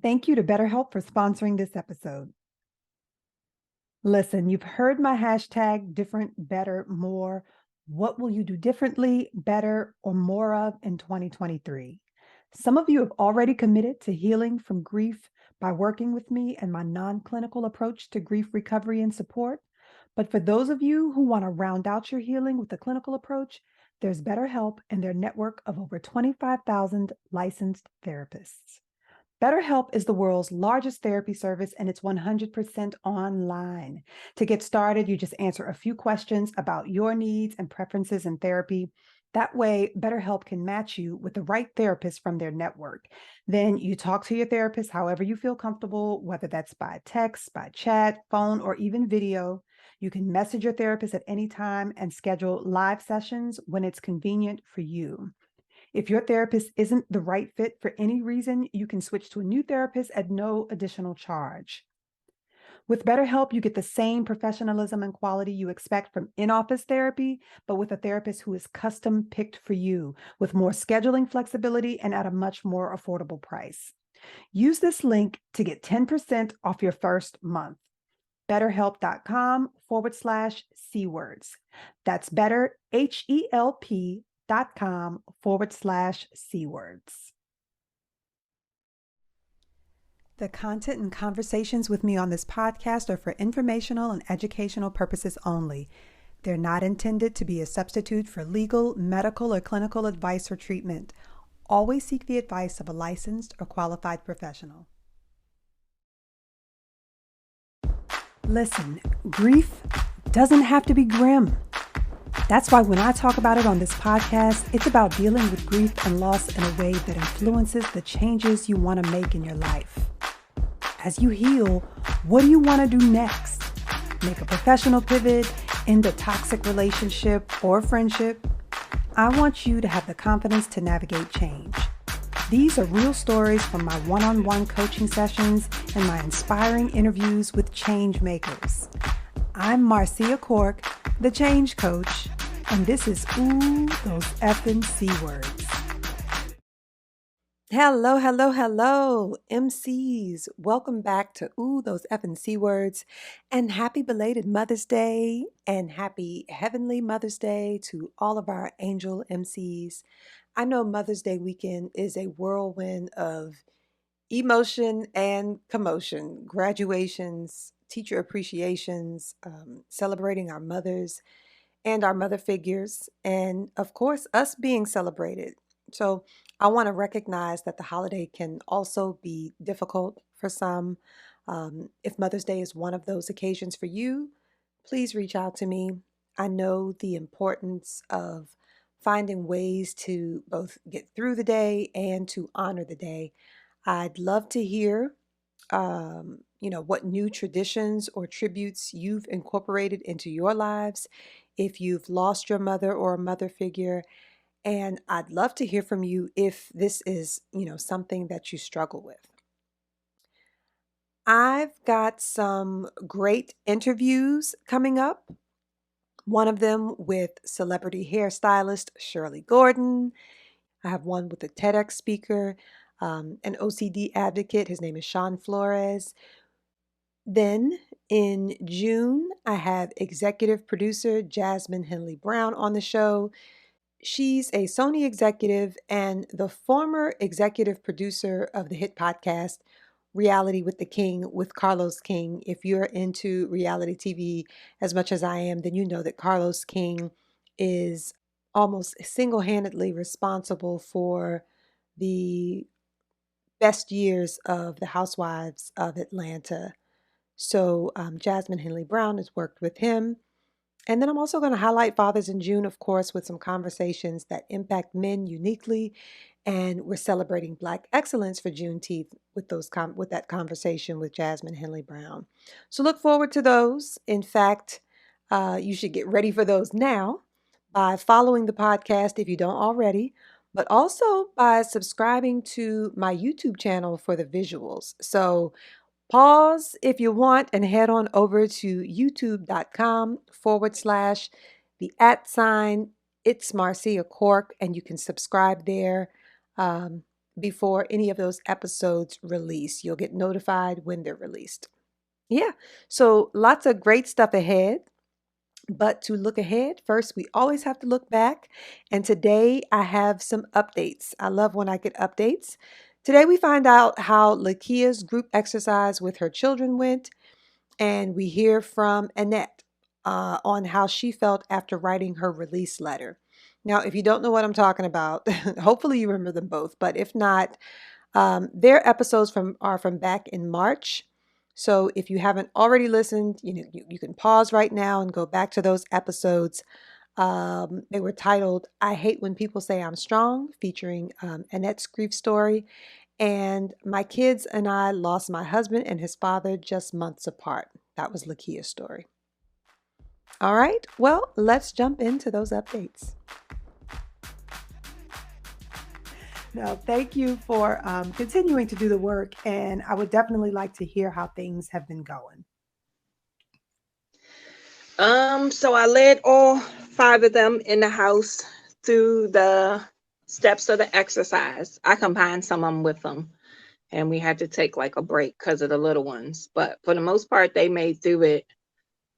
Thank you to BetterHelp for sponsoring this episode. Listen, you've heard my hashtag different, better, more. What will you do differently, better, or more of in 2023? Some of you have already committed to healing from grief by working with me and my non clinical approach to grief recovery and support. But for those of you who want to round out your healing with a clinical approach, there's BetterHelp and their network of over 25,000 licensed therapists. BetterHelp is the world's largest therapy service and it's 100% online. To get started, you just answer a few questions about your needs and preferences in therapy. That way, BetterHelp can match you with the right therapist from their network. Then you talk to your therapist however you feel comfortable, whether that's by text, by chat, phone, or even video. You can message your therapist at any time and schedule live sessions when it's convenient for you. If your therapist isn't the right fit for any reason, you can switch to a new therapist at no additional charge. With BetterHelp, you get the same professionalism and quality you expect from in-office therapy, but with a therapist who is custom picked for you, with more scheduling flexibility and at a much more affordable price. Use this link to get 10% off your first month. BetterHelp.com/C-words. That's better, HELP.com/C-words. The content and conversations with me on this podcast are for informational and educational purposes only. They're not intended to be a substitute for legal, medical, or clinical advice or treatment. Always seek the advice of a licensed or qualified professional. Listen, grief doesn't have to be grim. That's why when I talk about it on this podcast, it's about dealing with grief and loss in a way that influences the changes you want to make in your life. As you heal, what do you want to do next? Make a professional pivot, end a toxic relationship or friendship? I want you to have the confidence to navigate change. These are real stories from my one-on-one coaching sessions and my inspiring interviews with change makers. I'm Marceia Cork, the change coach, and this is Ooh, those effing C-words. Hello, hello, hello, MCs. Welcome back to Ooh, those effing C-words, and happy belated Mother's Day and happy Heavenly Mother's Day to all of our angel MCs. I know Mother's Day weekend is a whirlwind of emotion and commotion, graduations, teacher appreciations, celebrating our mothers and our mother figures, and of course, us being celebrated. So I want to recognize that the holiday can also be difficult for some. If Mother's Day is one of those occasions for you, please reach out to me. I know the importance of finding ways to both get through the day and to honor the day. I'd love to hear, what new traditions or tributes you've incorporated into your lives if you've lost your mother or a mother figure. And I'd love to hear from you if this is, something that you struggle with. I've got some great interviews coming up. One of them with celebrity hairstylist Shirley Gordon. I have one with a TEDx speaker, an OCD advocate. His name is Sean Flores. Then in June, I have executive producer Jasmine Henley Brown on the show. She's a Sony executive and the former executive producer of the hit podcast Reality with the King with Carlos King. If you're into reality TV as much as I am, then you know that Carlos King is almost single-handedly responsible for the best years of the Housewives of Atlanta. So Jasmine Henley Brown has worked with him. And then I'm also going to highlight Fathers in June, of course, with some conversations that impact men uniquely. And we're celebrating Black excellence for Juneteenth with with that conversation with Jasmine Henley Brown. So look forward to those. In fact, you should get ready for those now by following the podcast if you don't already, but also by subscribing to my YouTube channel for the visuals. So pause if you want and head on over to youtube.com/the @ It's Marceia Cork, and you can subscribe there. before any of those episodes release. You'll get notified when they're released. Yeah, so lots of great stuff ahead. But to look ahead, first, we always have to look back. And today I have some updates. I love when I get updates. Today we find out how LaKeya's group exercise with her children went, and we hear from Annette on how she felt after writing her release letter. Now, if you don't know what I'm talking about, hopefully you remember them both. But if not, their episodes are from back in March. So if you haven't already listened, you can pause right now and go back to those episodes. They were titled "I Hate When People Say I'm Strong," featuring Annette's grief story, and "My Kids and I Lost My Husband and His Father Just Months Apart." That was LaKeya's story. All right, well, let's jump into those updates. Now, thank you for continuing to do the work, and I would definitely like to hear how things have been going. So I led all 5 of them in the house through the steps of the exercise. I combined some of them with them, and we had to take like a break because of the little ones. But for the most part, they made through it.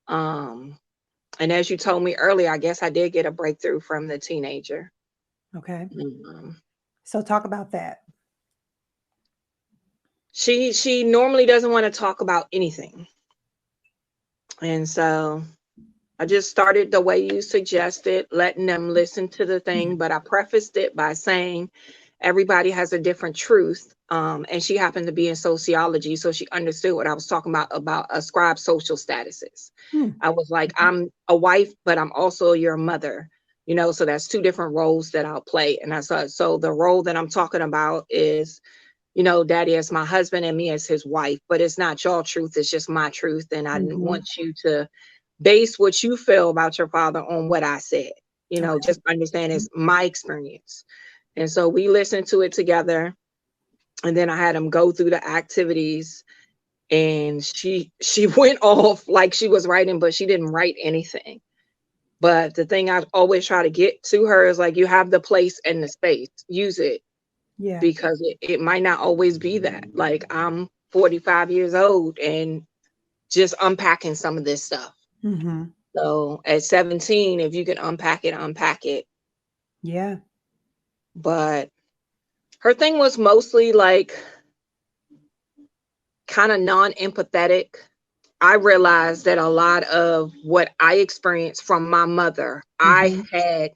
And as you told me earlier, I guess I did get a breakthrough from the teenager. Okay. So talk about that. She normally doesn't want to talk about anything. And so I just started the way you suggested, letting them listen to the thing, but I prefaced it by saying everybody has a different truth. And she happened to be in sociology, so she understood what I was talking about ascribed social statuses. I was like, I'm a wife, but I'm also your mother, so that's 2 different roles that I'll play. And I said, so the role that I'm talking about is, daddy as my husband and me as his wife, but it's not your truth, it's just my truth. And I didn't want you to base what you feel about your father on what I said, just understand it's my experience. And so we listened to it together. And then I had him go through the activities, and she went off like she was writing, but she didn't write anything. But the thing I always try to get to her is like, you have the place and the space, use it. Yeah. Because it might not always be that. Like, I'm 45 years old and just unpacking some of this stuff. So at 17, if you can unpack it. Yeah. But her thing was mostly like kind of non-empathetic. I realized that a lot of what I experienced from my mother, I had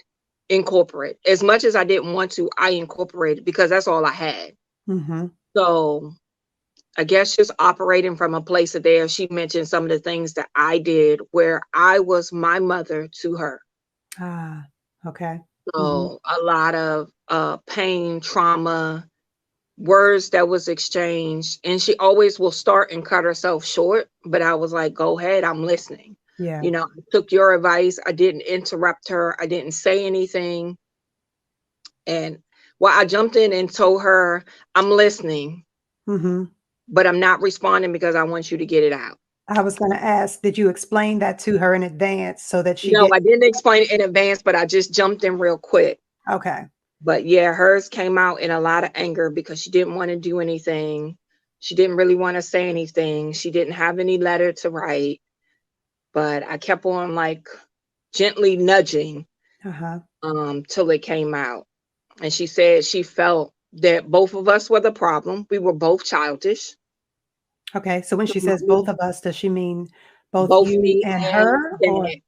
incorporate. As much as I didn't want to, I incorporated because that's all I had. So I guess just operating from a place of there, she mentioned some of the things that I did where I was my mother to her. Ah, okay. So a lot of pain, trauma, words that was exchanged, and she always will start and cut herself short, but I was like, go ahead, I'm listening. Yeah. I took your advice. I didn't interrupt her. I didn't say anything. And I jumped in and told her, I'm listening, but I'm not responding because I want you to get it out. I was going to ask, did you explain that to her in advance so that she No, I didn't explain it in advance, but I just jumped in real quick. Okay. But yeah, hers came out in a lot of anger because she didn't want to do anything. She didn't really want to say anything. She didn't have any letter to write. But I kept on like gently nudging till it came out. And she said she felt that both of us were the problem. We were both childish. Okay. So when she says both of us, does she mean both you me and her? Dad.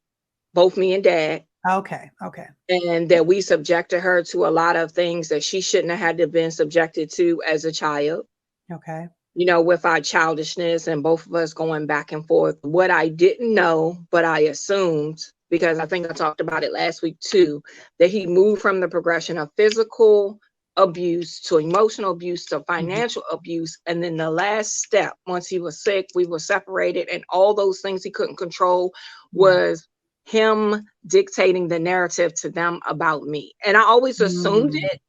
Both me and Dad. Okay. Okay. And that we subjected her to a lot of things that she shouldn't have had to been subjected to as a child. Okay. With our childishness and both of us going back and forth. What I didn't know, but I assumed, because I think I talked about it last week too, that he moved from the progression of physical abuse to emotional abuse to financial abuse. And then the last step, once he was sick, we were separated, and all those things he couldn't control was him dictating the narrative to them about me. And I always assumed it,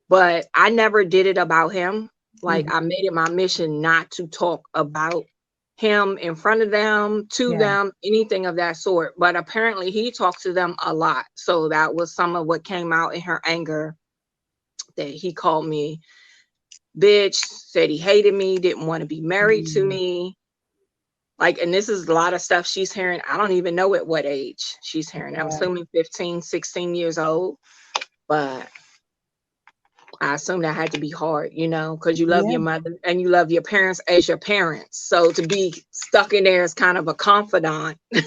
but I never did it about him. Like, I made it my mission not to talk about him in front of them, to them, anything of that sort. But apparently he talked to them a lot. So that was some of what came out in her anger, that he called me bitch, said he hated me, didn't want to be married to Mm, me. Like, and this is a lot of stuff she's hearing. I don't even know at what age she's hearing. I'm yeah. assuming 15, 16 years old. But I assume that had to be hard, because you love Yeah. your mother and you love your parents as your parents. So to be stuck in there as kind of a confidant to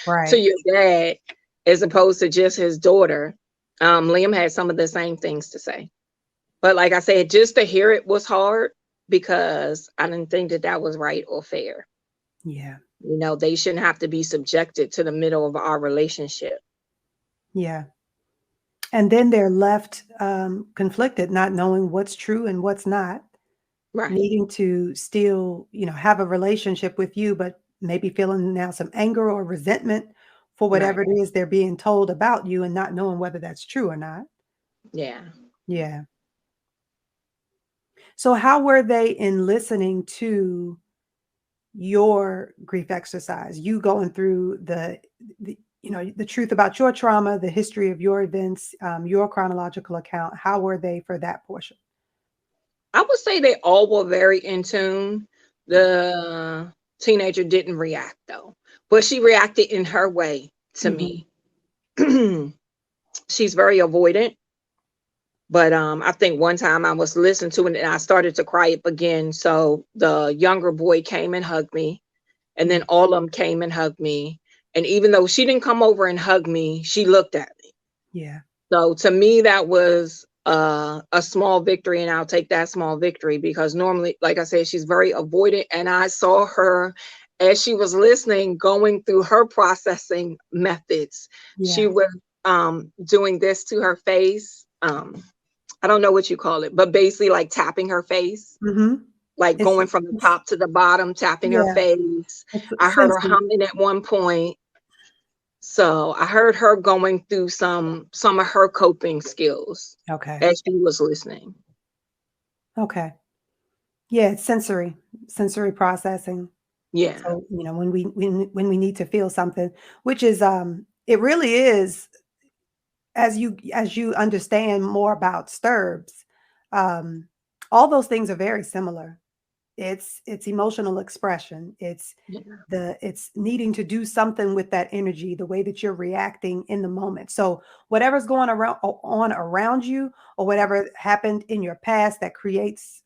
Right. your dad, as opposed to just his daughter, Liam had some of the same things to say. But like I said, just to hear it was hard because I didn't think that that was right or fair. Yeah. They shouldn't have to be subjected to the middle of our relationship. Yeah. And then they're left conflicted, not knowing what's true and what's not, Right, needing to still, have a relationship with you, but maybe feeling now some anger or resentment for whatever right. it is they're being told about you and not knowing whether that's true or not. Yeah. Yeah. So how were they in listening to your grief exercise? You going through the truth about your trauma, the history of your events, your chronological account. How were they for that portion? I would say they all were very in tune. The teenager didn't react though, but she reacted in her way to Mhm. me. She's very avoidant, but I think one time I was listening to it and I started to cry up again. So the younger boy came and hugged me, and Mm. then all of them came and hugged me. And even though she didn't come over and hug me, she looked at me. Yeah. So to me, that was a small victory, and I'll take that small victory because normally, like I said, she's very avoidant, and I saw her as she was listening, going through her processing methods. She Yeah. was doing this to her face. I don't know what you call it, but basically like tapping her face, Mhm. like It's going from the it's top to the bottom, tapping her yeah, face. it's I heard her sensory. humming at one point. So I heard her going through some of her coping skills Okay. as she was listening. Okay. Yeah, it's sensory processing. Yeah. So, when we need to feel something, which is it really is, as you understand more about STIRBs, um, all those things are very similar. It's emotional expression. Yeah. It's needing to do something with that energy, the way that you're reacting in the moment. So whatever's going on around you, or whatever happened in your past that creates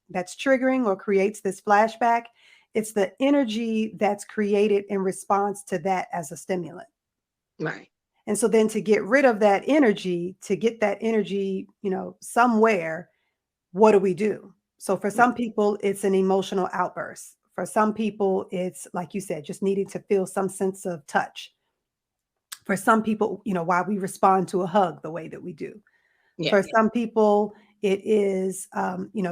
that's triggering or creates this flashback, it's the energy that's created in response to that as a stimulant. Right. And so then to get rid of that energy, to get that energy, somewhere, what do we do? So for Right. some people, it's an emotional outburst. For some people, it's like you said, just needing to feel some sense of touch. For some people, why we respond to a hug the way that we do. Yeah. For some people, it is,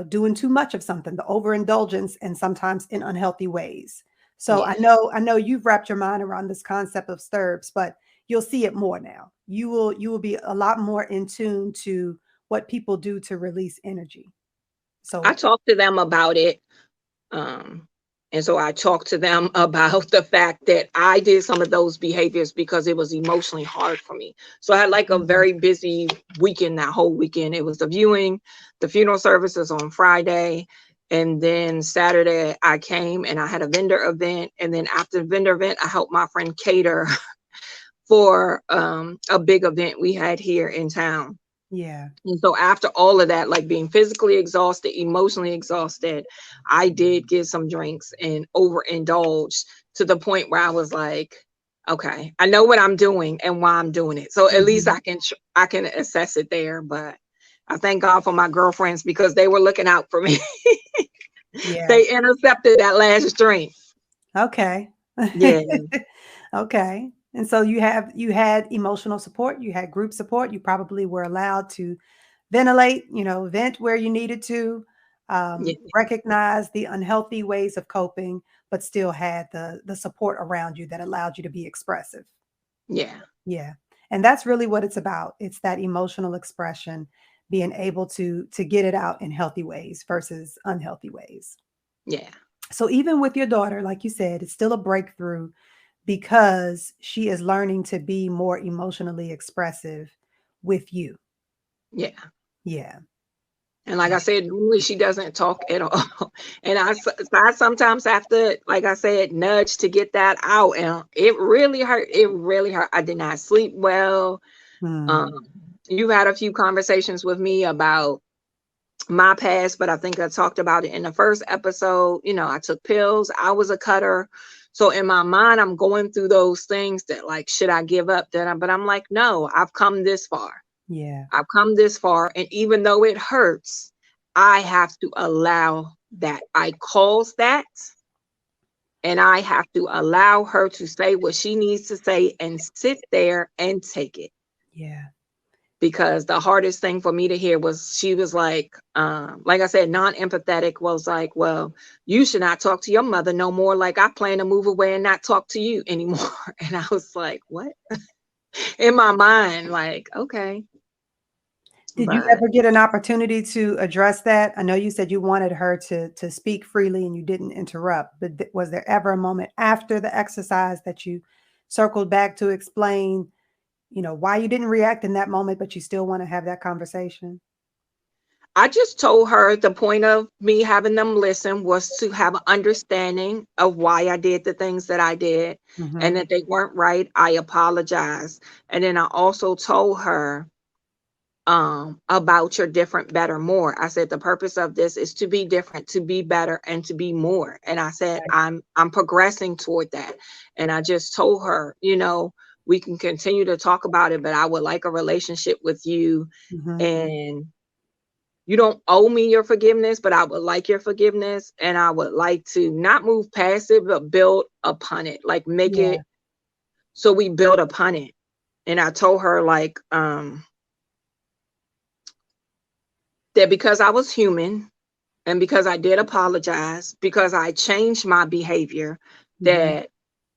doing too much of something, the overindulgence, and sometimes in unhealthy ways. So I Yeah. know, I know you've wrapped your mind around this concept of STIRBs, but you'll see it more now. You will be a lot more in tune to what people do to release energy. I So talked to them about it. Um, and so I talked to them about the fact that I did some of those behaviors because it was emotionally hard for me. So I had like a Mhm. very busy weekend, that whole weekend. It was the viewing, the funeral services on Friday. And then Saturday, I came and I had a vendor event. And then after the vendor event, I helped my friend cater for a big event we had here in town. Yeah. And so after all of that, like being physically exhausted, emotionally exhausted, I did get some drinks and overindulged to the point where I was like, okay, I know what I'm doing and why I'm doing it. So at least Mhm. I can assess it there. But I thank God for my girlfriends because they were looking out for me. Yeah. They intercepted that last drink. Okay. Yeah, Okay. And so you had emotional support, you had group support, you probably were allowed to ventilate, vent where you needed to, yeah, recognize the unhealthy ways of coping, but still had the support around you that allowed you to be expressive. yeah, Yeah. And that's really what it's about. It's that emotional expression, being able to get it out in healthy ways versus unhealthy ways. yeah, So even with your daughter, like you said, it's still a breakthrough because she is learning to be more emotionally expressive with you. yeah. Yeah. And like I said, normally she doesn't talk at all. And I sometimes have to, like I said, nudge to get that out. And it really hurt. It really hurt. I did not sleep well. Um, Hmm. you had a few conversations with me about my past, but I think I talked about it in the first episode. You know, I took pills. I was a cutter. So in my mind, I'm going through those things that like, should I give up? But I'm like, no, I've come this far. Yeah. I've come this far. And even though it hurts, I have to allow that. I cause that. And I have to allow her to say what she needs to say and sit there and take it. Yeah. Because the hardest thing for me to hear was she was like I said, non-empathetic, was like, well, you should not talk to your mother no more. Like, I plan to move away and not talk to you anymore. And I was like, what? In my mind, like, okay. Did you But ever get an opportunity to address that? I know you said you wanted her to speak freely and you didn't interrupt, but was there ever a moment after the exercise that you circled back to explain, why you didn't react in that moment, but you still want to have that conversation? I just told her the point of me having them listen was to have an understanding of why I did the things that I did, and Mhm. that they weren't right. I apologize. And then I also told her about your different, better, more. I said the purpose of this is to be different, to be better, and to be more. And I said Right. I'm progressing toward that. And I just told her, we can continue to talk about it, but I would like a relationship with you. Mhm. And you don't owe me your forgiveness, but I would like your forgiveness. And I would like to not move past it, but build upon it, like make Yeah. it so we build upon it. And I told her, like, that because I was human, and because I did apologize, because I changed my behavior, Mhm. that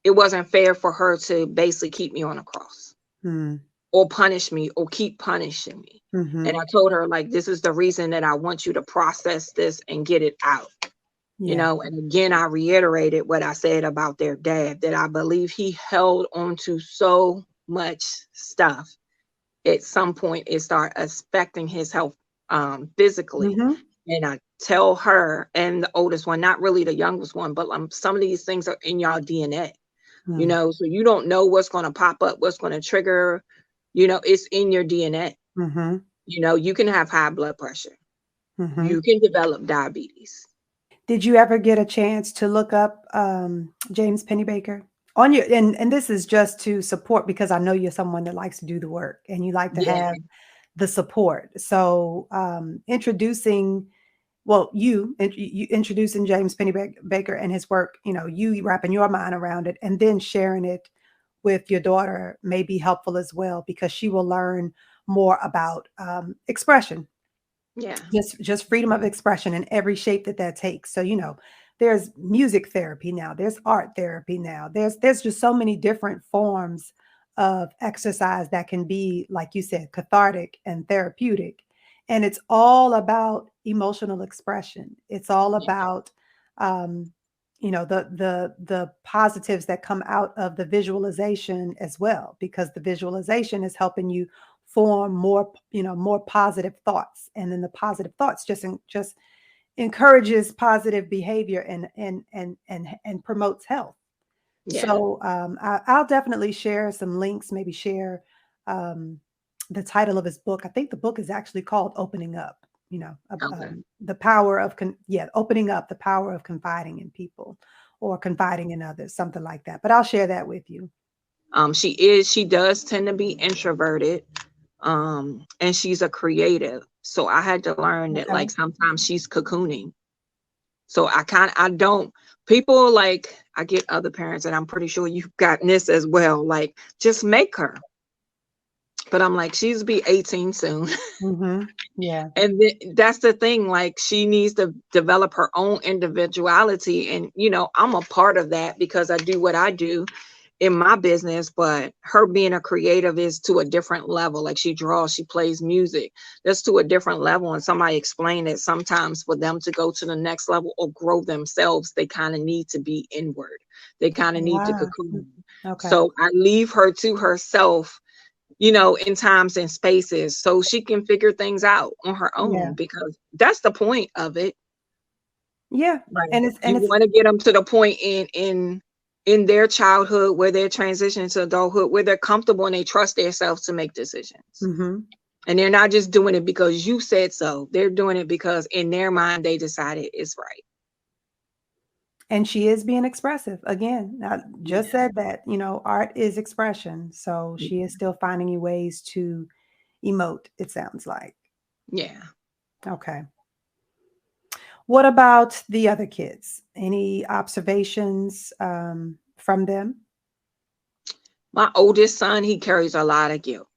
it wasn't fair for her to basically keep me on a cross Mm. or punish me or keep punishing me. And I Mhm. told her, like, this is the reason that I want you to process this and get it out. Yeah. And again, I reiterated what I said about their dad, that I believe he held on to so much stuff. At some point, it started affecting his health, physically. Mhm. And I tell her and the oldest one, not really the youngest one, but some of these things are in y'all DNA, Mm. so you don't know what's going to pop up, what's going to trigger, it's in your DNA. Mhm. You can have high blood pressure, Mhm. you can develop diabetes. Did you ever get a chance to look up James Pennybaker on your and this is just to support because I know you're someone that likes to do the work and you like to Yeah, have the support. So introducing you introducing James Pennybaker and his work, you wrapping your mind around it and then sharing it with your daughter may be helpful as well because she will learn more about expression, yeah, just freedom of expression in every shape that takes. So, there's music therapy now, there's art therapy now, there's just so many different forms of exercise that can be, like you said, cathartic and therapeutic. And it's all about emotional expression. It's all yeah, about the positives that come out of the visualization as well, because the visualization is helping you form more positive thoughts, and then the positive thoughts just encourages positive behavior and promotes health. yeah. So I'll definitely share some links, maybe share um, the title of his book. I think the book is actually called Opening Up, Okay. the power of opening up, the power of confiding in people or confiding in others, something like that, but I'll share that with you. She does tend to be introverted, and she's a creative. So I had to learn that, like, Okay. sometimes she's cocooning. So I don't, people, like, I get other parents, and I'm pretty sure you've gotten this as well, like, just make her. But I'm like, she's be 18 soon. Hmm. Yeah. And that's the thing, like, she needs to develop her own individuality. And, I'm a part of that because I do what I do in my business, but her being a creative is to a different level. Like, she draws, she plays music. That's to a different level. And somebody explained that sometimes for them to go to the next level or grow themselves, they kind of need to be inward. They kind of need to Wow. cocoon. Okay. So I leave her to herself, in times and spaces so she can figure things out on her Yeah. own, because that's the point of it. Yeah. Right. And it's and You it's want to get them to the point in their childhood where they're transitioning to adulthood, where they're comfortable and they trust themselves to make decisions. mhm. And they're not just doing it because you said so. They're doing it because in their mind they decided it's right. And she is being expressive. Again, I just Yeah. said that, art is expression. So she is still finding you ways to emote, it sounds like. Yeah. Okay. What about the other kids? Any observations from them? My oldest son, he carries a lot of guilt.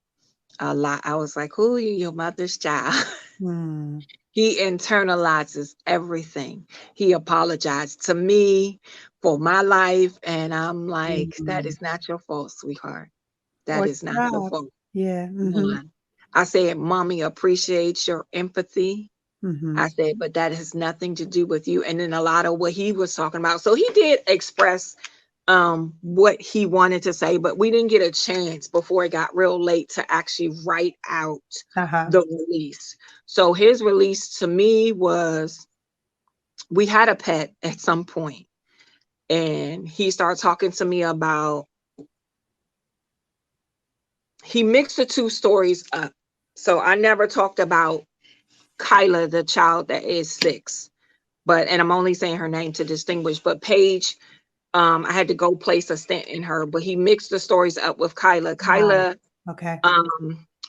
A lot. I was like, who are you? Your mother's child. Hmm. He internalizes everything. He apologized to me for my life. And I'm like, that Mhm. is not your fault, sweetheart. That Or is not your job. fault. Yeah. Mhm. Yeah. I said, Mommy appreciates your empathy. I Mhm. said, but that has nothing to do with you. And then a lot of what he was talking about. So he did express what he wanted to say, but we didn't get a chance before it got real late to actually write out Uh-huh. the release. So his release to me was, we had a pet at some point, and he started talking to me about, he mixed the two stories up. So I never talked about Kyla, the child that is 6, but, and I'm only saying her name to distinguish, but Paige, I had to go place a stent in her, but he mixed the stories up with Kyla. Wow. Kyla, Okay.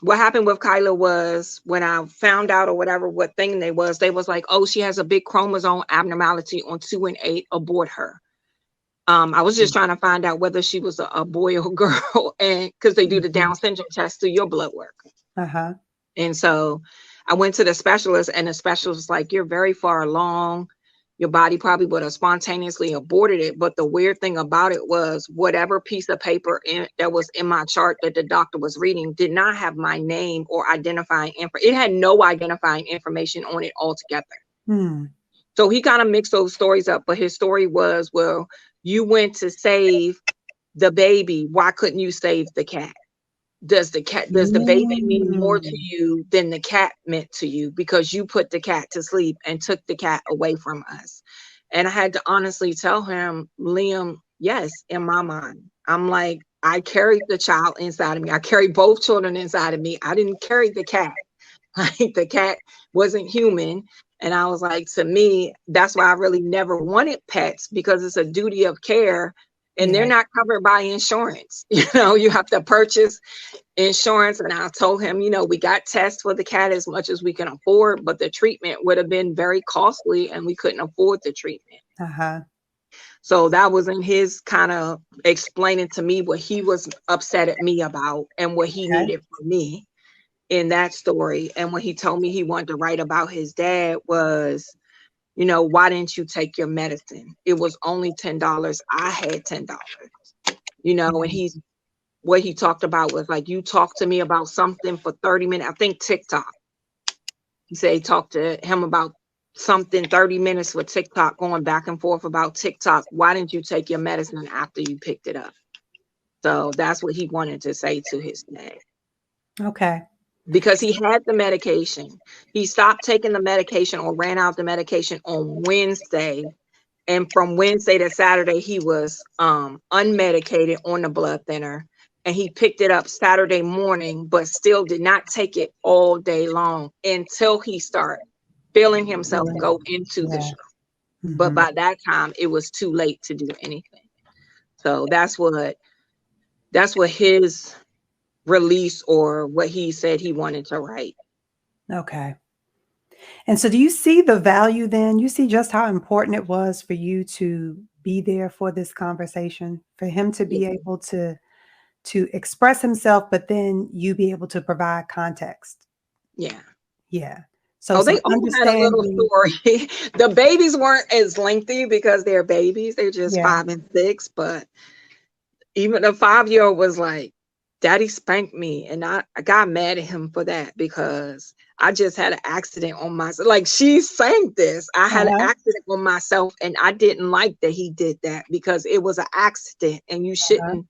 what happened with Kyla was, when I found out or whatever what thing they was like, oh, she has a big chromosome abnormality on 2 and 8, abort her. I was just trying to find out whether she was a boy or girl, and because they do the Mhm. Down syndrome test through your blood work. Uh-huh. And so I went to the specialist, and the specialist was like, you're very far along. Your body probably would have spontaneously aborted it. But the weird thing about it was, whatever piece of paper that was in my chart that the doctor was reading did not have my name or identifying info. It had no identifying information on it altogether. Hmm. So he kind of mixed those stories up. But his story was, well, you went to save the baby. Why couldn't you save the cat? Does the baby mean more to Mm. you than the cat meant to you, because you put the cat to sleep and took the cat away from us? And I had to honestly tell him, Liam, yes, in my mind. I'm like, I carried the child inside of me. I carried both children inside of me. I didn't carry the cat. Like, the cat wasn't human. And I was like, to me, that's why I really never wanted pets, because it's a duty of care, and they're Yeah. not covered by insurance. You have to purchase insurance. And I told him, we got tests for the cat as much as we can afford, but the treatment would have been very costly and we couldn't afford the treatment. Uh-huh. So that was in his kind of explaining to me what he was upset at me about and what he Okay. needed from me in that story. And when he told me he wanted to write about his dad was, why didn't you take your medicine? It was only $10. I had $10, and Mm. he's, what he talked about was like, you talked to me about something for 30 minutes. I think TikTok. He said he talked to him about something 30 minutes with TikTok, going back and forth about TikTok. Why didn't you take your medicine after you picked it up? So that's what he wanted to say to his dad, Okay. because he had the medication. He stopped taking the medication or ran out the medication on Wednesday. And from Wednesday to Saturday, he was unmedicated on the blood thinner. And he picked it up Saturday morning, but still did not take it all day long until he started feeling himself Feeling go into the yeah. stroke. But Mhm. by that time, it was too late to do anything. So that's what his release, or what he said he wanted to write. Okay. And so do you see the value then? You see just how important it was for you to be there for this conversation, for him to Yeah. be able to express himself, but then you be able to provide context. Yeah. Yeah. So Oh, they some all had a little understanding. story. The babies weren't as lengthy because they're babies. They're just Yeah. 5 and 6. But even the 5-year-old was like, Daddy spanked me. And I got mad at him for that, because I just had an accident on myself. Like, she sang this. I had an Uh-huh. accident on myself, and I didn't like that he did that, because it was an accident, and you Uh-huh.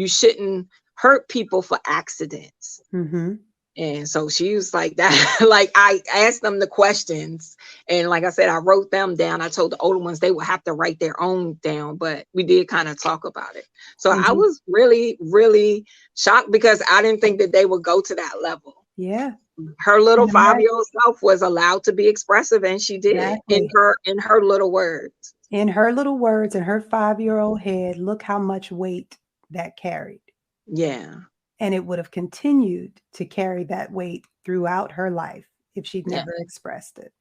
shouldn't hurt people for accidents. Mm-hmm. And so she was like that. Like I asked them the questions, and like I said, I wrote them down. I told the older ones they would have to write their own down, but we did kind of talk about it. So I Mm-hmm. was really, really shocked because I didn't think that they would go to that level. Yeah. Her little And 5-year-old self was allowed to be expressive, and she did exactly. in her little words. In her little words, in her 5-year-old head, look how much weight that carried. Yeah, And it would have continued to carry that weight throughout her life if she'd yeah, never expressed it.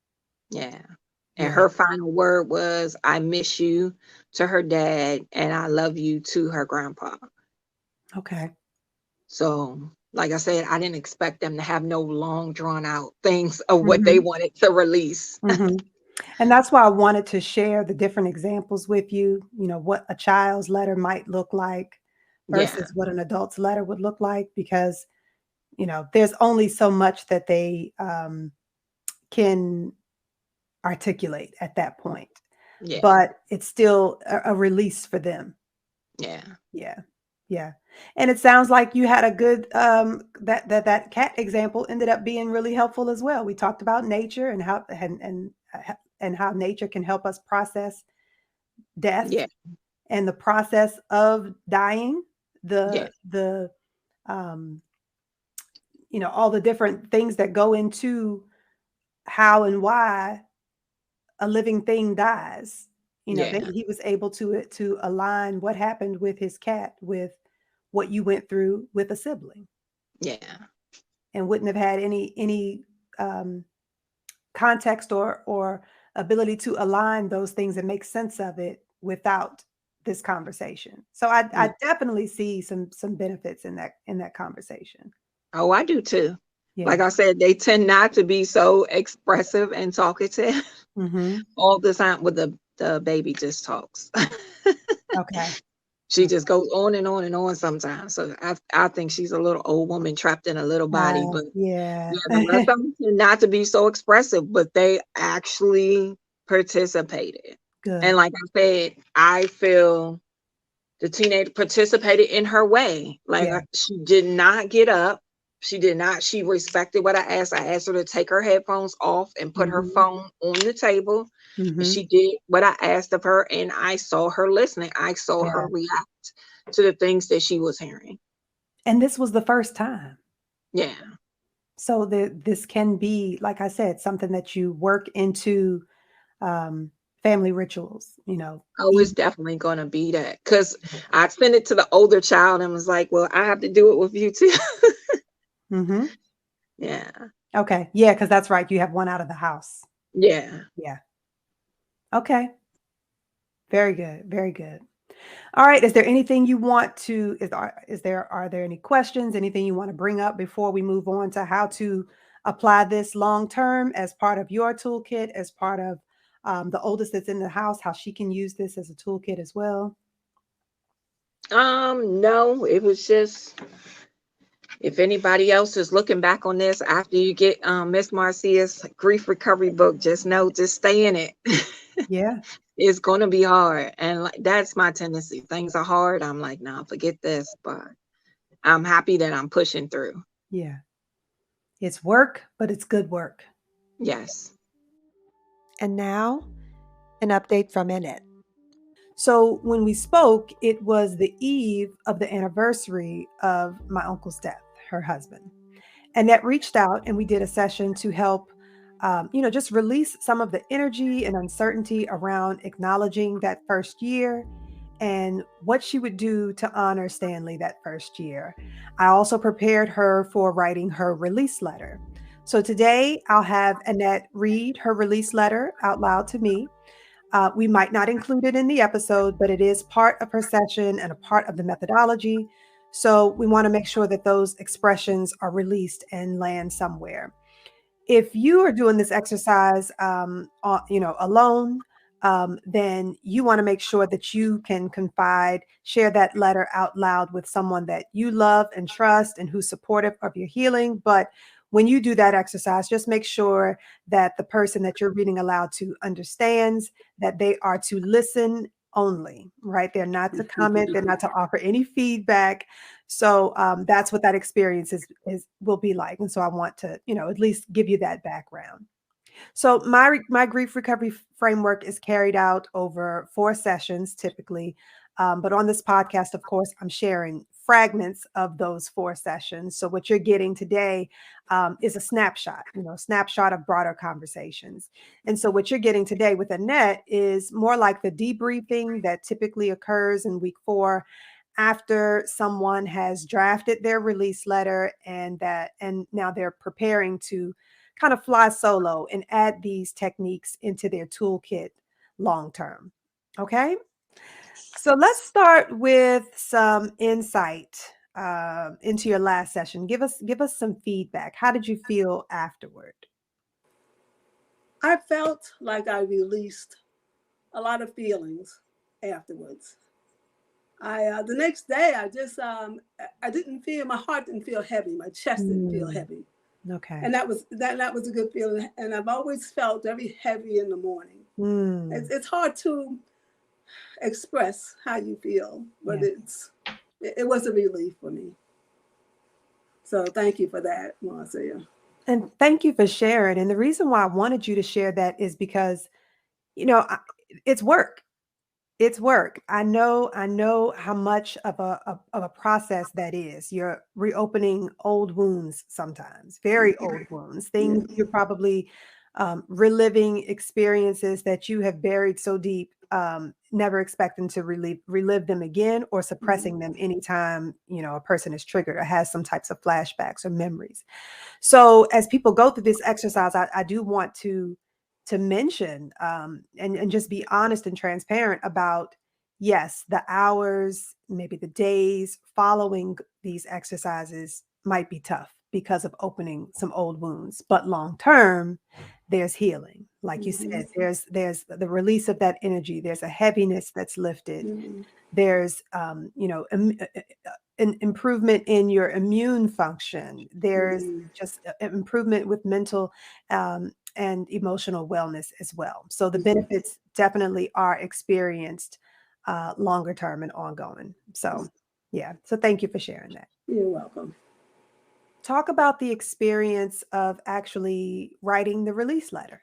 yeah. And Yeah. her final word was, "I miss you," to her dad, and "I love you," to her grandpa. Okay. So, like I said, I didn't expect them to have no long drawn out things of what they Mm-hmm. wanted to release. Mm-hmm. And that's why I wanted to share the different examples with you, what a child's letter might look like Yeah, versus what an adult's letter would look like, because, there's only so much that they can articulate at that point, yeah, but it's still a release for them. yeah, Yeah. Yeah. And it sounds like you had a good that cat example ended up being really helpful as well. We talked about nature and how nature can help us process death yeah, and the process of dying, yeah, the um all the different things that go into how and why a living thing dies. That yeah, he was able to align what happened with his cat with what you went through with a sibling, yeah, and wouldn't have had any um, context or ability to align those things and make sense of it without this conversation. So I yeah. definitely see some benefits in that conversation. Oh, I do too. Like Yeah. I said, they tend not to be so expressive and talkative Hmm. all the time. With the baby just talks. Okay. She just Okay. goes on and on and on sometimes. So I think she's a little old woman trapped in a little body. But Yeah. yeah, the rest of them tend not to be so expressive, but they actually participated. And Good. like I said, I feel the teenager participated in her way. Like Yeah. she did not get up. She did not. She respected what I asked. I asked her to take her headphones off and put her Hmm. phone on the table. And Hmm. she did what I asked of her. And I saw her listening. I saw her Yeah. react to the things that she was hearing. And this was the first time. Yeah. So this can be, like I said, something that you work into um, family rituals. Oh, it's definitely going to be that. Because I sent it to the older child and was like, well, I have to do it with you too. Mm-hmm. Yeah. Okay. Yeah, because that's right. You have one out of the house. Yeah. Yeah. Okay. Very good. Very good. All right. Is there anything you want to, are there any questions, anything you want to bring up before we move on to how to apply this long term as part of your toolkit, as part of the oldest that's in the house, how she can use this as a toolkit as well? No, it was just, if anybody else is looking back on this after you get Miss Marcia's grief recovery book, just stay in it. Yeah. It's gonna be hard. And like that's my tendency. Things are hard. I'm like, nah, forget this. But I'm happy that I'm pushing through. Yeah. It's work, but it's good work. Yes. And now, an update from Annette. So, when we spoke, it was the eve of the anniversary of my uncle's death, her husband. Annette reached out and we did a session to help, just release some of the energy and uncertainty around acknowledging that first year and what she would do to honor Stanley that first year. I also prepared her for writing her release letter. So today I'll have Annette read her release letter out loud to me. We might not include it in the episode, but it is part of her session and a part of the methodology. So we want to make sure that those expressions are released and land somewhere. If you are doing this exercise, alone, then you want to make sure that you can confide, share that letter out loud with someone that you love and trust and who's supportive of your healing. But when you do that exercise, just make sure that the person that you're reading aloud to understands, that they are to listen only, right? They're not to comment, they're not to offer any feedback. So that's what that experience is will be like. And so I want to, at least give you that background. So my grief recovery framework is carried out over 4 sessions typically. But on this podcast, of course, I'm sharing fragments of those 4 sessions. So what you're getting today is a snapshot of broader conversations. And so what you're getting today with Annette is more like the debriefing that typically occurs in week 4 after someone has drafted their release letter and now they're preparing to kind of fly solo and add these techniques into their toolkit long term. Okay? So let's start with some insight into your last session. Give us some feedback. How did you feel afterward? I felt like I released a lot of feelings afterwards. I the next day I didn't feel, my heart didn't feel heavy, my chest didn't feel heavy, Okay. and that was a good feeling. And I've always felt very heavy in the morning. It's hard to express how you feel, but Yeah. it was a relief for me. So thank you for that, Marceia. And thank you for sharing. And the reason why I wanted you to share that is because, it's work. It's work. I know how much of a process that is. You're reopening old wounds sometimes, very old wounds, things Yeah. you're probably reliving experiences that you have buried so deep, never expecting to relive them again or suppressing them anytime, a person is triggered or has some types of flashbacks or memories. So as people go through this exercise, I do want to mention and just be honest and transparent about, yes, the hours, maybe the days following these exercises might be tough because of opening some old wounds, but long term there's healing. Like you said, there's the release of that energy, there's a heaviness that's lifted, there's an improvement in your immune function, there's just an improvement with mental and emotional wellness as well. So the benefits definitely are experienced longer term and ongoing. So yeah, so thank you for sharing that. You're welcome. Talk about the experience of actually writing the release letter.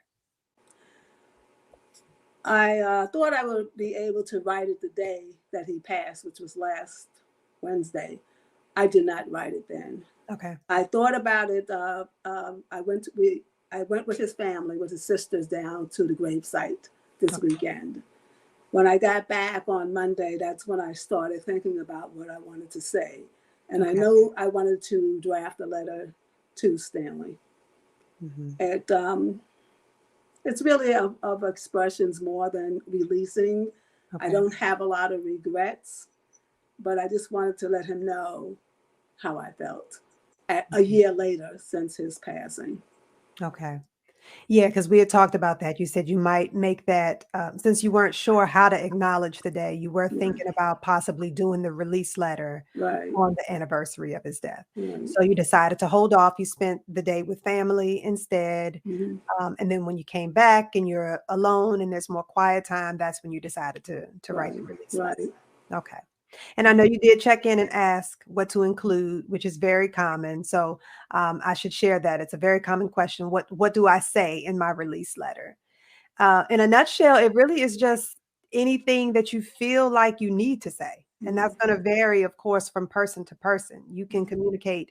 I thought I would be able to write it the day that he passed, which was last Wednesday. I did not write it then. Okay. I thought about it. I went with his family, with his sisters, down to the gravesite this weekend. When I got back on Monday, that's when I started thinking about what I wanted to say. And I know I wanted to draft a letter to Stanley. It's really of expressions more than releasing. I don't have a lot of regrets, but I just wanted to let him know how I felt a year later since his passing. Okay. Yeah, because we had talked about that. You said you might make that, since you weren't sure how to acknowledge the day, you were thinking about possibly doing the release letter Right. on the anniversary of his death. Right. So you decided to hold off. You spent the day with family instead. Mhm. And then when you came back and you're alone and there's more quiet time, that's when you decided to write the release letter. Right. Okay. And I know you did check in and ask what to include, which is very common. So I should share that. It's a very common question. What do I say in my release letter? In a nutshell, it really is just anything that you feel like you need to say. And that's going to vary, of course, from person to person. You can communicate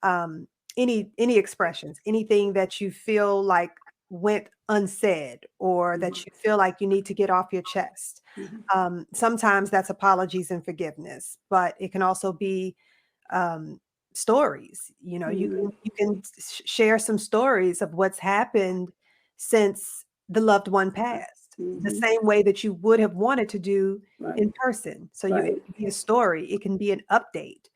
any expressions, anything that you feel like went unsaid or that you feel like you need to get off your chest. Sometimes that's apologies and forgiveness, but it can also be stories. You can share some stories of what's happened since the loved one passed, the same way that you would have wanted to do in person. So it can be a story, it can be an update.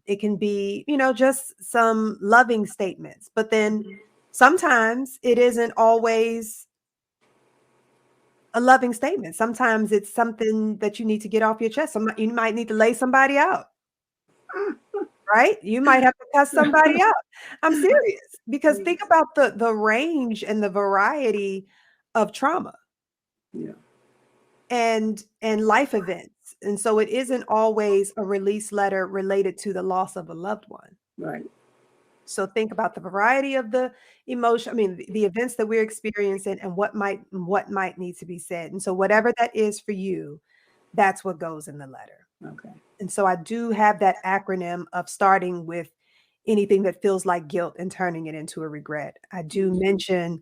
It can be, just some loving statements, but then sometimes it isn't always a loving statement. Sometimes it's something that you need to get off your chest. You might need to lay somebody out, right? You might have to cuss somebody out. I'm serious, because think about the range and the variety of trauma. Yeah. and life events. And so it isn't always a release letter related to the loss of a loved one. Right. So think about the variety of the emotion, I mean, the events that we're experiencing and what might need to be said. And so whatever that is for you, that's what goes in the letter. Okay. And so I do have that acronym of starting with anything that feels like guilt and turning it into a regret. I do mention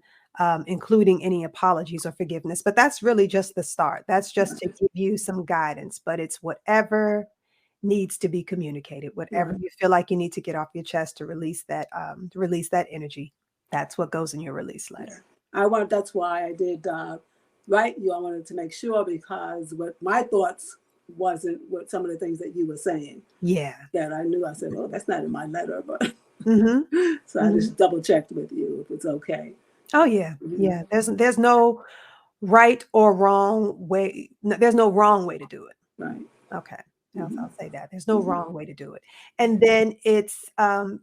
including any apologies or forgiveness, but that's really just the start. That's just to give you some guidance, but it's whatever needs to be communicated, whatever Right. you feel like you need to get off your chest to release that energy. That's what goes in your release letter. That's why I did write you. I wanted to make sure, because what my thoughts wasn't what some of the things that you were saying Yeah. that I knew. I said, oh, that's not in my letter, but hmm so I just double checked with you if it's okay. Oh yeah. Mhm. Yeah. There's no right or wrong way. There's no wrong way to do it. Right. Okay. Mhm. I'll say that. There's no wrong way to do it. And then it's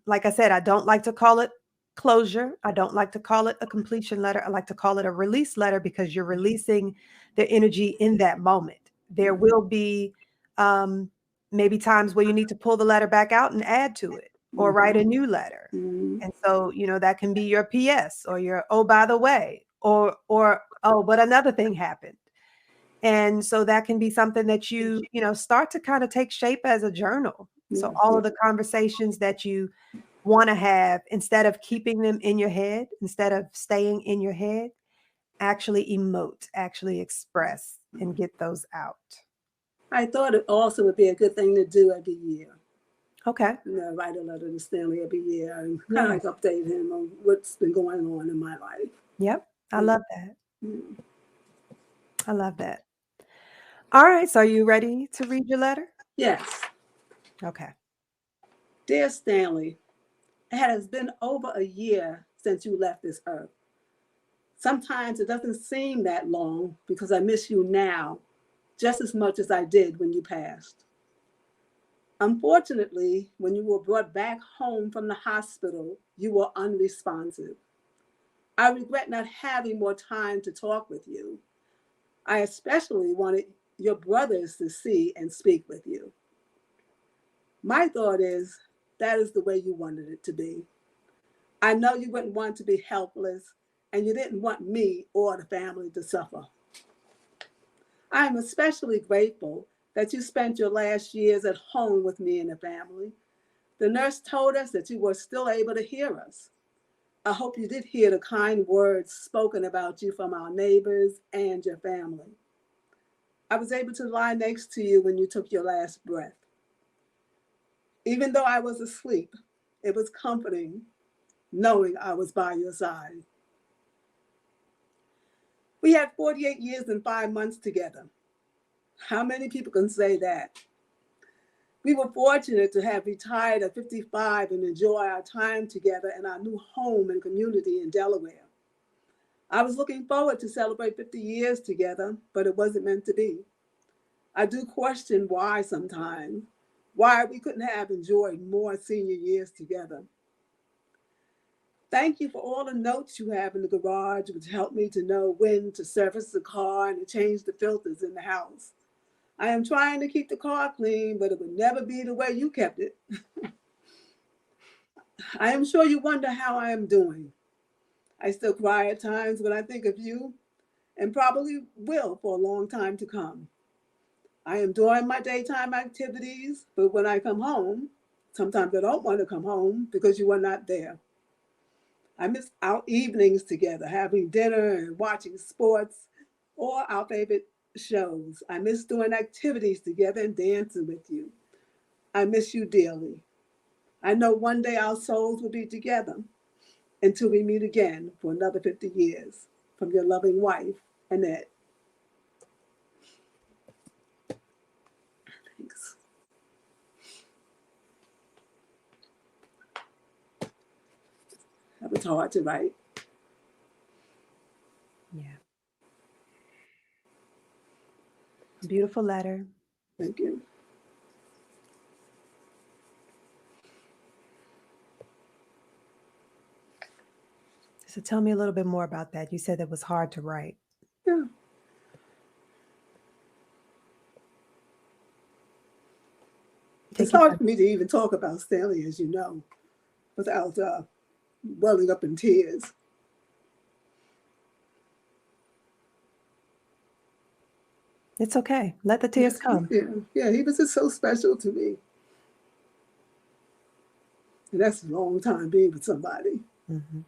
like I said, I don't like to call it closure. I don't like to call it a completion letter. I like to call it a release letter because you're releasing the energy in that moment. There will be um, maybe times where you need to pull the letter back out and add to it or write a new letter. Mhm. And so, that can be your PS or your, oh, by the way, or, oh, but another thing happened. And so that can be something that you start to kind of take shape as a journal. So Yeah. all of the conversations that you want to have, instead of keeping them in your head, instead of staying in your head, actually emote, actually express and get those out. I thought it also would be a good thing to do every year. Okay. Write a letter to Stanley every year and kind Yeah. of like update him on what's been going on in my life. Yep. I love that. Mm. I love that. All right. So are you ready to read your letter? Yes. Okay. Dear Stanley, it has been over a year since you left this earth. Sometimes it doesn't seem that long because I miss you now just as much as I did when you passed. Unfortunately, when you were brought back home from the hospital, you were unresponsive. I regret not having more time to talk with you. I especially wanted your brothers to see and speak with you. My thought is that is the way you wanted it to be. I know you wouldn't want to be helpless, and you didn't want me or the family to suffer. I am especially grateful that you spent your last years at home with me and the family. The nurse told us that you were still able to hear us. I hope you did hear the kind words spoken about you from our neighbors and your family. I was able to lie next to you when you took your last breath. Even though I was asleep, it was comforting knowing I was by your side. We had 48 years and 5 months together. How many people can say that? We were fortunate to have retired at 55 and enjoy our time together in our new home and community in Delaware. I was looking forward to celebrate 50 years together, but it wasn't meant to be. I do question why sometimes, why we couldn't have enjoyed more senior years together. Thank you for all the notes you have in the garage, which help me to know when to service the car and to change the filters in the house. I am trying to keep the car clean, but it would never be the way you kept it. I am sure you wonder how I am doing. I still cry at times when I think of you, and probably will for a long time to come. I am doing my daytime activities, but when I come home, sometimes I don't want to come home because you are not there. I miss our evenings together, having dinner and watching sports or our favorite shows. I miss doing activities together and dancing with you. I miss you dearly. I know one day our souls will be together until we meet again for another 50 years. From your loving wife, Annette. Thanks. That was hard to write. Yeah. Beautiful letter. Thank you. So tell me a little bit more about that. You said it was hard to write. Yeah. It's Take your hard time. for me to even talk about Stanley, as you know, without welling up in tears. It's okay. Let the tears come. Yeah, he was just so special to me. And that's a long time being with somebody. Mhm.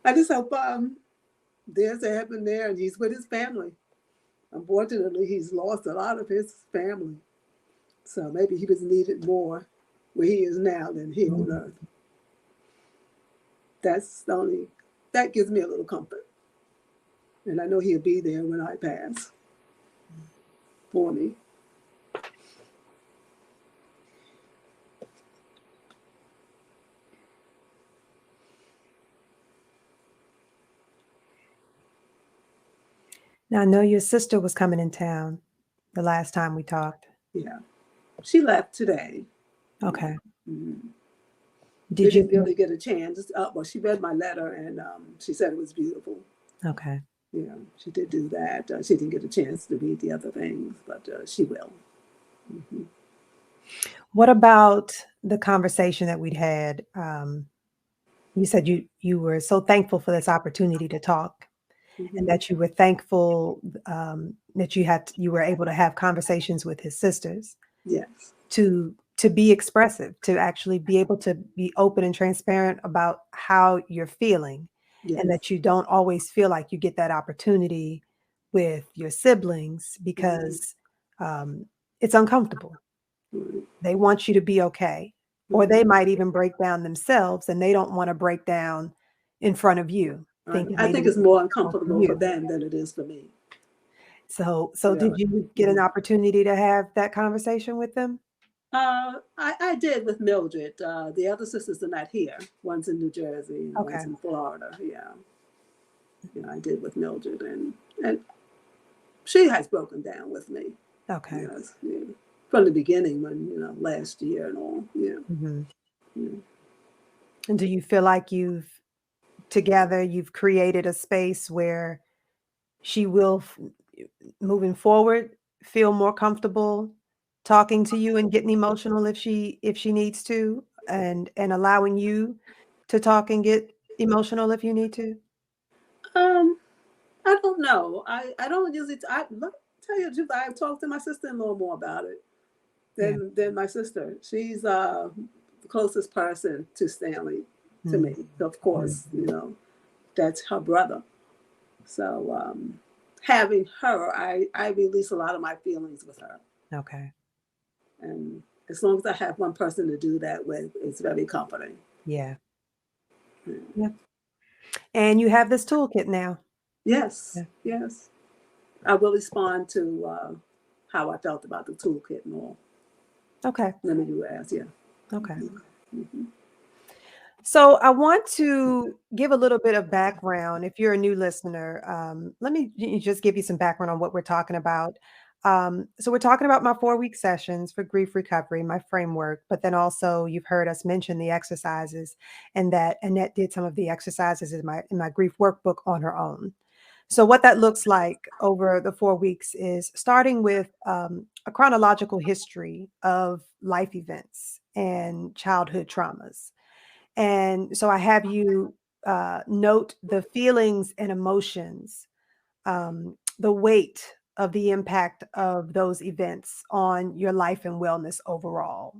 I just hope there's a heaven there and he's with his family. Unfortunately, he's lost a lot of his family. So maybe he was needed more where he is now than here on earth. That gives me a little comfort. And I know he'll be there when I pass for me. Now, I know your sister was coming in town the last time we talked. Yeah. She left today. Okay. Mm-hmm. Did We didn't you? really get a chance. Well, she read my letter and she said it was beautiful. Okay. Yeah, she did do that. She didn't get a chance to read the other things, but she will. Mm-hmm. What about the conversation that we'd had? You said you were so thankful for this opportunity to talk, and Mm-hmm. that you were thankful that you were able to have conversations with his sisters Yes. to be expressive, to actually be able to be open and transparent about how you're feeling, and Yes. that you don't always feel like you get that opportunity with your siblings Mm-hmm. because it's uncomfortable. Mm-hmm. They want you to be okay, or they might even break down themselves, and they don't want to break down in front of you, thinking I think maybe it's more for uncomfortable for you. them than it is for me. So Yeah. did you get an opportunity to have that conversation with them? I did with Mildred. The other sisters are not here. One's in New Jersey and Okay. one's in Florida. Yeah. I did with Mildred, and she has broken down with me. Okay. Yes, yeah. From the beginning, when last year and all. Yeah. Mhm. Yeah. And do you feel like you've created a space where she will, moving forward, feel more comfortable talking to you and getting emotional if she needs to, and allowing you to talk and get emotional if you need to? Um, I don't know. I don't usually. Tell you the truth. I talked to my sister-in-law more about it Yeah. than my sister. She's the closest person to Stanley to Mhm. me. Of course, that's her brother. So having her, I release a lot of my feelings with her. Okay. And as long as I have one person to do that with, it's very comforting. Yeah. Yeah. Yeah. And you have this toolkit now. Yes, Yeah. yes. I will respond to how I felt about the toolkit and all. Okay. Let me do ask, yeah. Okay. Mm-hmm. So I want to give a little bit of background. If you're a new listener, let me just give you some background on what we're talking about. So we're talking about my 4-week sessions for grief recovery, my framework, but then also you've heard us mention the exercises, and that Annette did some of the exercises in my grief workbook on her own. So what that looks like over the 4 weeks is starting with a chronological history of life events and childhood traumas. And so I have you note the feelings and emotions, the weight of the impact of those events on your life and wellness overall.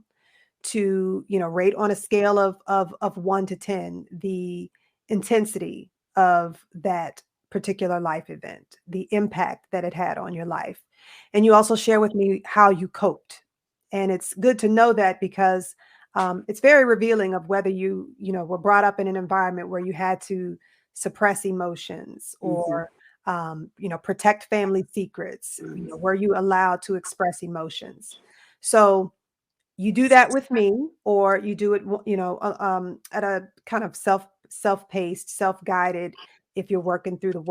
To rate on a scale of 1 to 10 the intensity of that particular life event, the impact that it had on your life. And you also share with me how you coped. And it's good to know that because it's very revealing of whether were brought up in an environment where you had to suppress emotions, Mm-hmm. or protect family secrets. Were you allowed to express emotions? So you do that with me, or you do it at a kind of self-paced, self-guided, if you're working through the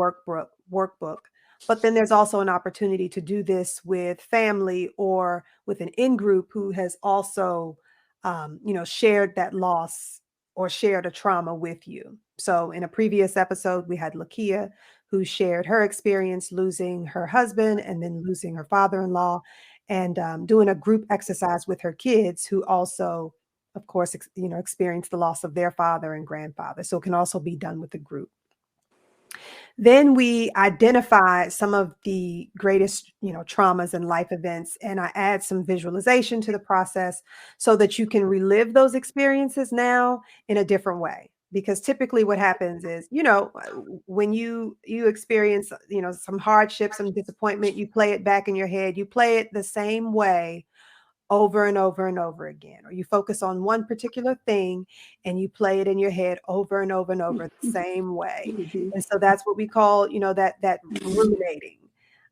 workbook. But then there's also an opportunity to do this with family or with an in-group who has also shared that loss or shared a trauma with you. So in a previous episode we had LaKeya, who shared her experience losing her husband and then losing her father-in-law, and doing a group exercise with her kids who also, of course, experienced the loss of their father and grandfather. So it can also be done with a group. Then we identify some of the greatest, traumas and life events, and I add some visualization to the process so that you can relive those experiences now in a different way. Because typically what happens is, when you experience, some hardship, some disappointment, you play it back in your head, you play it the same way over and over and over again, or you focus on one particular thing and you play it in your head over and over and over the same way. Mhm. And so that's what we call, that ruminating.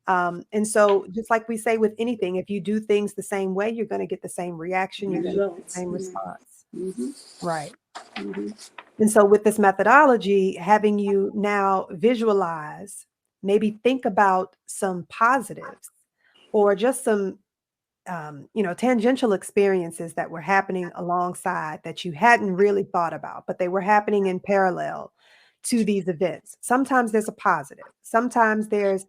And so just like we say with anything, if you do things the same way, you're going to get the same reaction, you're going to get the Results. same Yeah. response. Mhm. Right. Mhm. And so with this methodology, having you now visualize, maybe think about some positives or just some tangential experiences that were happening alongside that you hadn't really thought about, but they were happening in parallel to these events. Sometimes there's a positive. Sometimes there's,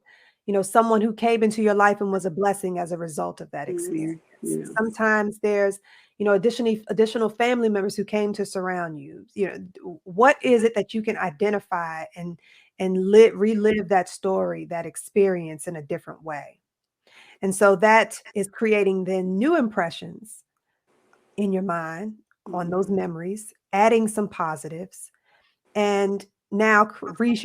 someone who came into your life and was a blessing as a result of that experience. Mhm. Yeah. Sometimes there's, additional family members who came to surround you. What is it that you can identify and relive that story, that experience in a different way? And so that is creating then new impressions in your mind on those memories, adding some positives, and now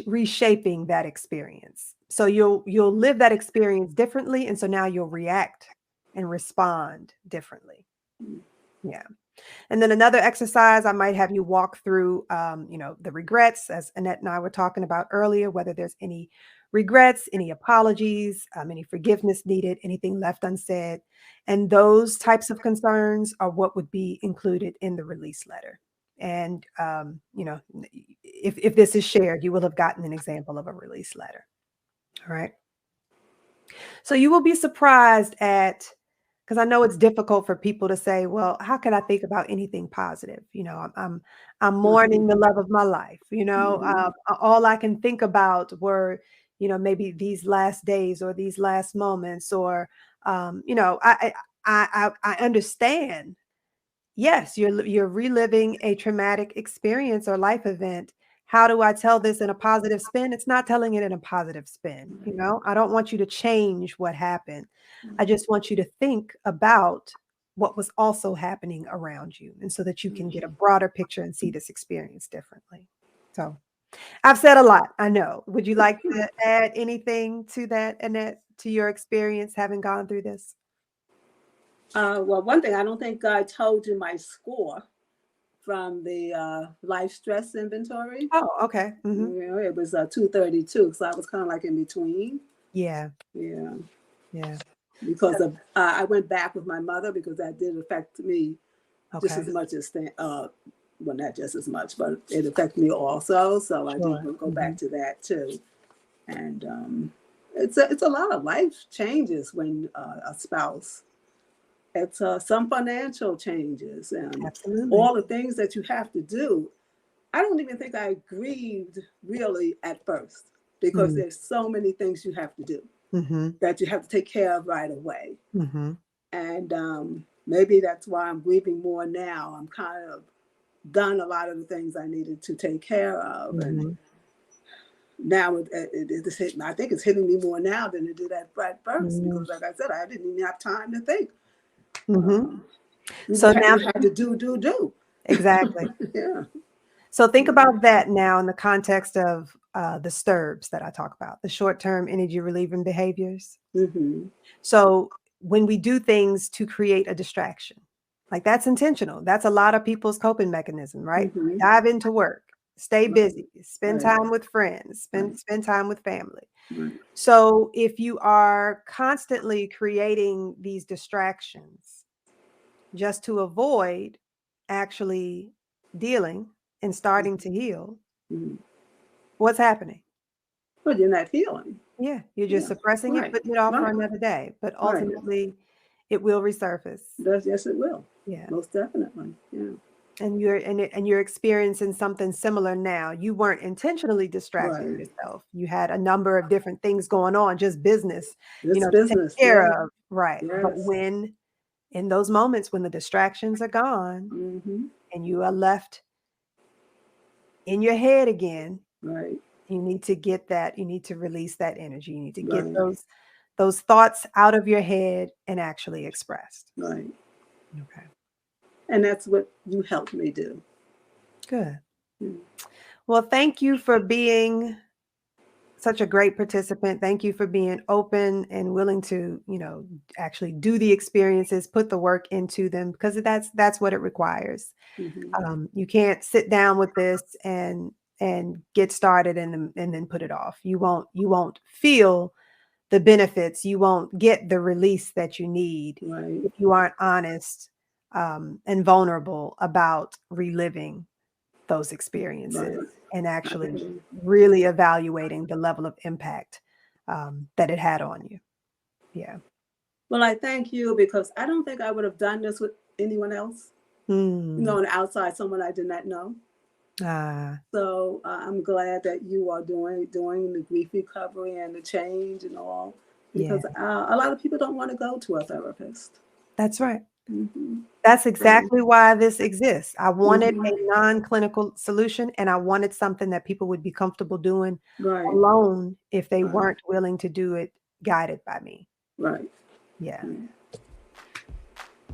reshaping that experience. So you'll live that experience differently, and so now you'll react and respond differently. Yeah. And then another exercise, I might have you walk through, the regrets, as Annette and I were talking about earlier, whether there's any regrets, any apologies, any forgiveness needed, anything left unsaid. And those types of concerns are what would be included in the release letter. And, if this is shared, you will have gotten an example of a release letter. All right. So you will be surprised at, because I know it's difficult for people to say, well, how can I think about anything positive? I'm mourning the love of my life. All I can think about were, maybe these last days or these last moments, or, I understand. Yes, you're reliving a traumatic experience or life event. How do I tell this in a positive spin? It's not telling it in a positive spin. I don't want you to change what happened. I just want you to think about what was also happening around you, and so that you can get a broader picture and see this experience differently. So I've said a lot, I know. Would you like to add anything to that, Annette, to your experience having gone through this? Well, one thing, I don't think I told you my score from the life stress inventory. Oh, okay. It was 232, so I was kind of like in between. Yeah. Yeah. Yeah. Because of I went back with my mother because that did affect me just Okay. as much as well, not just as much, but it affected me also. So I Sure. did go back to that too. And it's a lot of life changes when a spouse. It's some financial changes and Absolutely. all the things that you have to do. I don't even think I grieved really at first because Mm. there's so many things you have to do Mhm. that you have to take care of right away. Mhm. And maybe that's why I'm grieving more now. I'm kind of done a lot of the things I needed to take care of. And Mhm. now it's hitting, I think it's hitting me more now than it did at first Mhm. because, like I said, I didn't even have time to think. Mhm. You So just had, now you had to do. exactly. Yeah. So think about that now in the context of the STIRBs that I talk about, the short-term energy relieving behaviors. Mm-hmm. So when we do things to create a distraction, like that's intentional. That's a lot of people's coping mechanism, right? Mm-hmm. Dive into work, stay busy, spend Right. time with friends, Right. spend time with family. Right. So if you are constantly creating these distractions just to avoid actually dealing and starting to heal, Mm-hmm. what's happening? But you're not healing. Yeah, you're just Yeah. suppressing it, Right. putting it off for Right. another day, but Right. ultimately it will resurface. Yes, it will. Yeah. Most definitely. Yeah. And you're experiencing something similar now. You weren't intentionally distracting Right. yourself. You had a number of different things going on, just business, This to take business, care yeah. of. Right. But Yes. when in those moments when the distractions are gone Mm-hmm. and you are left in your head again, Right. you need to get that, you need to release that energy. You need to get Right. those thoughts out of your head and actually expressed. Right. Okay. And that's what you helped me do. Good. Mm. Well, thank you for being such a great participant. Thank you for being open and willing to, actually do the experiences, put the work into them, because that's what it requires. Mm-hmm. You can't sit down with this and get started and then put it off. You won't feel the benefits. You won't get the release that you need Right. if you aren't honest and vulnerable about reliving those experiences Right. and I actually agree. really evaluating the level of impact that it had on you. Yeah. Well, I thank you because I don't think I would have done this with anyone else. Mm. On the outside, someone I did not know. Ah, So I'm glad that you are doing the grief recovery and the change and all, yeah, because a lot of people don't want to go to a therapist. that's right. Mm-hmm. That's So, exactly why this exists. I wanted mm-hmm. a non-clinical solution, and I wanted something that people would be comfortable doing Right. alone if they Right. weren't willing to do it guided by me. Right. Yeah. Right.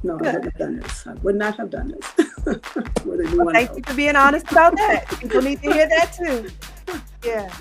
No, I Good. wouldn't have done this. I would not have done this with Well, anyone thank else. you for being honest about that. People need to hear that too. Yeah.